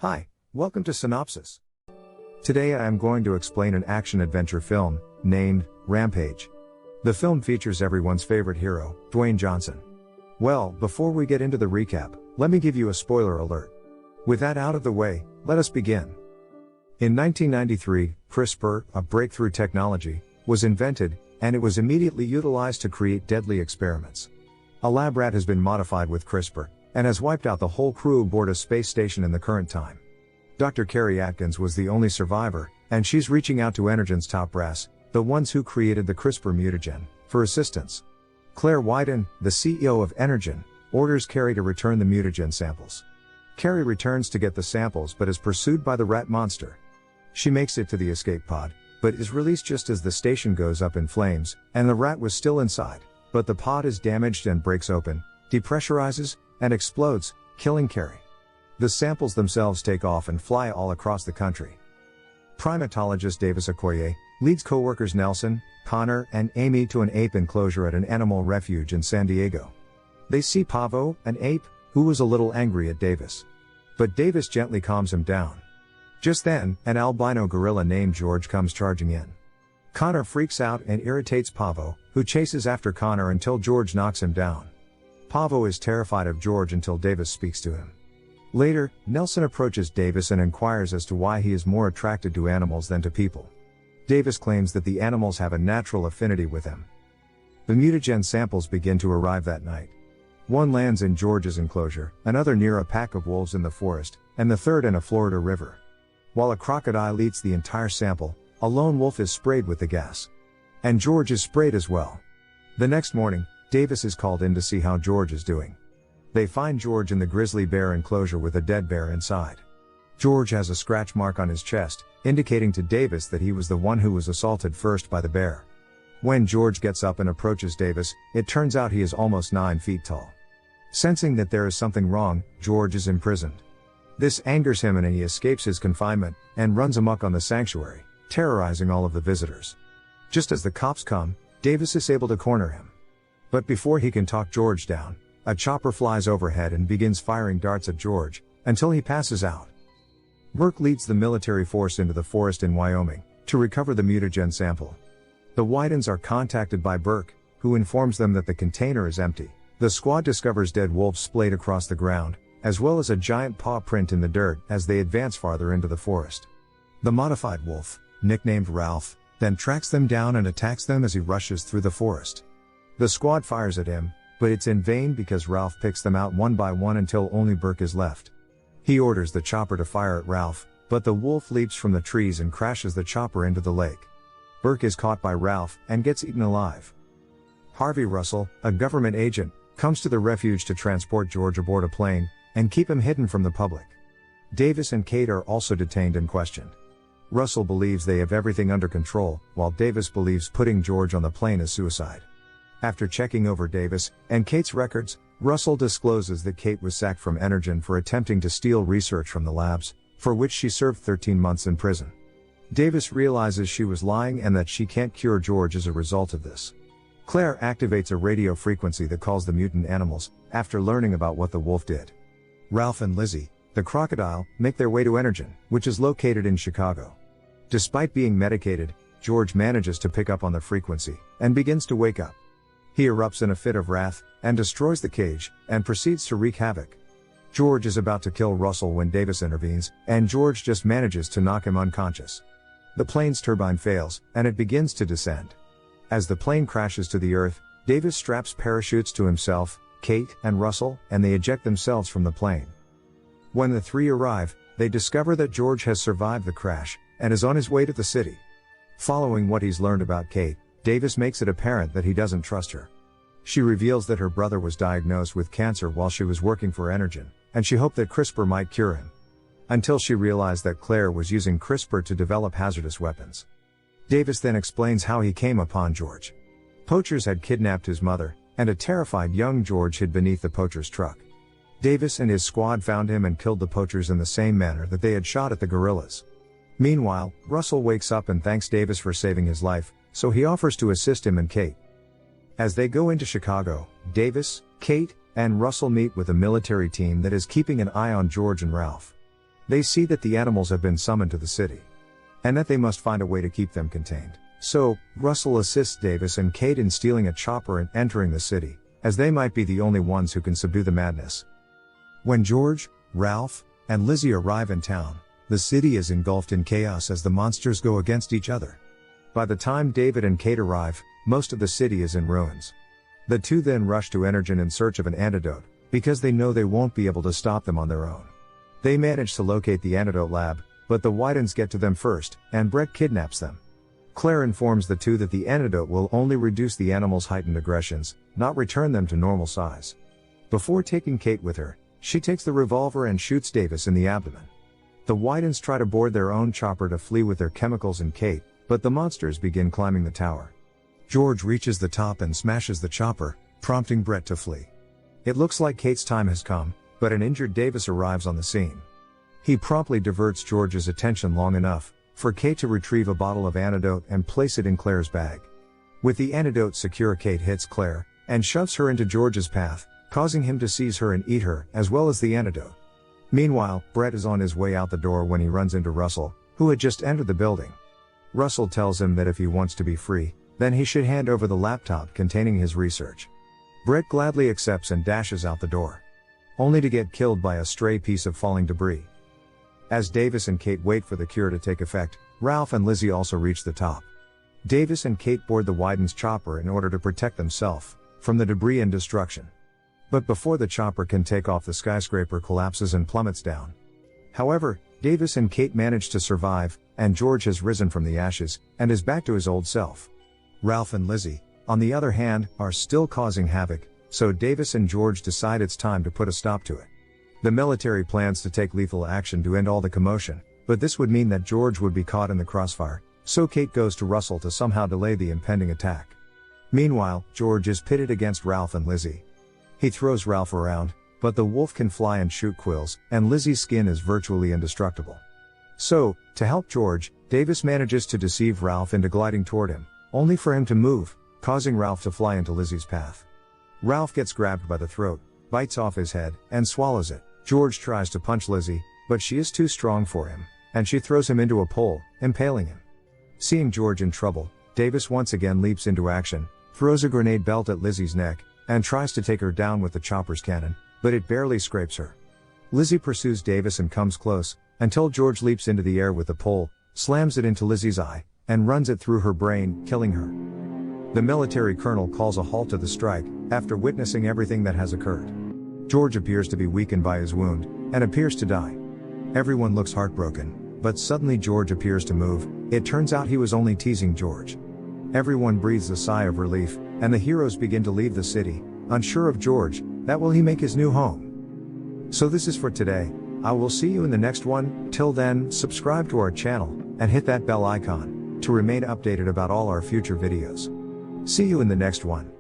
Hi, welcome to Synopsis. Today I am going to explain an action-adventure film, named Rampage. The film features everyone's favorite hero, Dwayne Johnson. Well, before we get into the recap, let me give you a spoiler alert. With that out of the way, let us begin. In 1993, CRISPR, a breakthrough technology, was invented, and it was immediately utilized to create deadly experiments. A lab rat has been modified with CRISPR, and has wiped out the whole crew aboard a space station in the current time. Dr. Carrie Atkins was the only survivor, and she's reaching out to Energen's top brass, the ones who created the CRISPR mutagen, for assistance. Claire Wyden, the CEO of Energen, orders Carrie to return the mutagen samples. Carrie returns to get the samples but is pursued by the rat monster. She makes it to the escape pod, but is released just as the station goes up in flames, and the rat was still inside, but the pod is damaged and breaks open, depressurizes, and explodes, killing Carrie. The samples themselves take off and fly all across the country. Primatologist Davis Okoye leads co-workers Nelson, Connor, and Amy to an ape enclosure at an animal refuge in San Diego. They see Pavo, an ape, who was a little angry at Davis. But Davis gently calms him down. Just then, an albino gorilla named George comes charging in. Connor freaks out and irritates Pavo, who chases after Connor until George knocks him down. Pavo is terrified of George until Davis speaks to him. Later, Nelson approaches Davis and inquires as to why he is more attracted to animals than to people. Davis claims that the animals have a natural affinity with him. The mutagen samples begin to arrive that night. One lands in George's enclosure, another near a pack of wolves in the forest, and the third in a Florida river. While a crocodile eats the entire sample, a lone wolf is sprayed with the gas. And George is sprayed as well. The next morning, Davis is called in to see how George is doing. They find George in the grizzly bear enclosure with a dead bear inside. George has a scratch mark on his chest, indicating to Davis that he was the one who was assaulted first by the bear. When George gets up and approaches Davis, it turns out he is almost 9 feet tall. Sensing that there is something wrong, George is imprisoned. This angers him and he escapes his confinement, and runs amok on the sanctuary, terrorizing all of the visitors. Just as the cops come, Davis is able to corner him. But before he can talk George down, a chopper flies overhead and begins firing darts at George, until he passes out. Burke leads the military force into the forest in Wyoming, to recover the mutagen sample. The Wydens are contacted by Burke, who informs them that the container is empty. The squad discovers dead wolves splayed across the ground, as well as a giant paw print in the dirt as they advance farther into the forest. The modified wolf, nicknamed Ralph, then tracks them down and attacks them as he rushes through the forest. The squad fires at him, but it's in vain because Ralph picks them out one by one until only Burke is left. He orders the chopper to fire at Ralph, but the wolf leaps from the trees and crashes the chopper into the lake. Burke is caught by Ralph and gets eaten alive. Harvey Russell, a government agent, comes to the refuge to transport George aboard a plane and keep him hidden from the public. Davis and Kate are also detained and questioned. Russell believes they have everything under control, while Davis believes putting George on the plane is suicide. After checking over Davis and Kate's records, Russell discloses that Kate was sacked from Energen for attempting to steal research from the labs, for which she served 13 months in prison. Davis realizes she was lying and that she can't cure George as a result of this. Claire activates a radio frequency that calls the mutant animals, after learning about what the wolf did. Ralph and Lizzie, the crocodile, make their way to Energen, which is located in Chicago. Despite being medicated, George manages to pick up on the frequency, and begins to wake up. He erupts in a fit of wrath, and destroys the cage, and proceeds to wreak havoc. George is about to kill Russell when Davis intervenes, and George just manages to knock him unconscious. The plane's turbine fails, and it begins to descend. As the plane crashes to the earth, Davis straps parachutes to himself, Kate, and Russell, and they eject themselves from the plane. When the three arrive, they discover that George has survived the crash, and is on his way to the city. Following what he's learned about Kate, Davis makes it apparent that he doesn't trust her. She reveals that her brother was diagnosed with cancer while she was working for Energen, and she hoped that CRISPR might cure him. Until she realized that Claire was using CRISPR to develop hazardous weapons. Davis then explains how he came upon George. Poachers had kidnapped his mother, and a terrified young George hid beneath the poacher's truck. Davis and his squad found him and killed the poachers in the same manner that they had shot at the gorillas. Meanwhile, Russell wakes up and thanks Davis for saving his life, so he offers to assist him and Kate. As they go into Chicago, Davis, Kate, and Russell meet with a military team that is keeping an eye on George and Ralph. They see that the animals have been summoned to the city, and that they must find a way to keep them contained. So, Russell assists Davis and Kate in stealing a chopper and entering the city, as they might be the only ones who can subdue the madness. When George, Ralph, and Lizzie arrive in town, the city is engulfed in chaos as the monsters go against each other. By the time David and Kate arrive, most of the city is in ruins. The two then rush to Energon in search of an antidote, because they know they won't be able to stop them on their own. They manage to locate the antidote lab, but the Widens get to them first, and Brett kidnaps them. Claire informs the two that the antidote will only reduce the animals' heightened aggressions, not return them to normal size. Before taking Kate with her, she takes the revolver and shoots Davis in the abdomen. The Widens try to board their own chopper to flee with their chemicals and Kate, but the monsters begin climbing the tower. George reaches the top and smashes the chopper, prompting Brett to flee. It looks like Kate's time has come, but an injured Davis arrives on the scene. He promptly diverts George's attention long enough for Kate to retrieve a bottle of antidote and place it in Claire's bag. With the antidote secure, Kate hits Claire and shoves her into George's path, causing him to seize her and eat her, as well as the antidote. Meanwhile, Brett is on his way out the door when he runs into Russell, who had just entered the building. Russell tells him that if he wants to be free, then he should hand over the laptop containing his research. Brett gladly accepts and dashes out the door, only to get killed by a stray piece of falling debris. As Davis and Kate wait for the cure to take effect, Ralph and Lizzie also reach the top. Davis and Kate board the Widens' chopper in order to protect themselves from the debris and destruction. But before the chopper can take off, the skyscraper collapses and plummets down. However, Davis and Kate manage to survive, and George has risen from the ashes and is back to his old self. Ralph and Lizzie, on the other hand, are still causing havoc, so Davis and George decide it's time to put a stop to it. The military plans to take lethal action to end all the commotion, but this would mean that George would be caught in the crossfire, so Kate goes to Russell to somehow delay the impending attack. Meanwhile, George is pitted against Ralph and Lizzie. He throws Ralph around, but the wolf can fly and shoot quills, and Lizzie's skin is virtually indestructible. So, to help George, Davis manages to deceive Ralph into gliding toward him, only for him to move, causing Ralph to fly into Lizzie's path. Ralph gets grabbed by the throat, bites off his head, and swallows it. George tries to punch Lizzie, but she is too strong for him, and she throws him into a pole, impaling him. Seeing George in trouble, Davis once again leaps into action, throws a grenade belt at Lizzie's neck, and tries to take her down with the chopper's cannon, but it barely scrapes her. Lizzie pursues Davis and comes close, until George leaps into the air with the pole, slams it into Lizzie's eye, and runs it through her brain, killing her. The military colonel calls a halt to the strike, after witnessing everything that has occurred. George appears to be weakened by his wound, and appears to die. Everyone looks heartbroken, but suddenly George appears to move. It turns out he was only teasing George. Everyone breathes a sigh of relief, and the heroes begin to leave the city, unsure of George, that will he make his new home. So this is for today. I will see you in the next one. Till then, subscribe to our channel, and hit that bell icon, to remain updated about all our future videos. See you in the next one.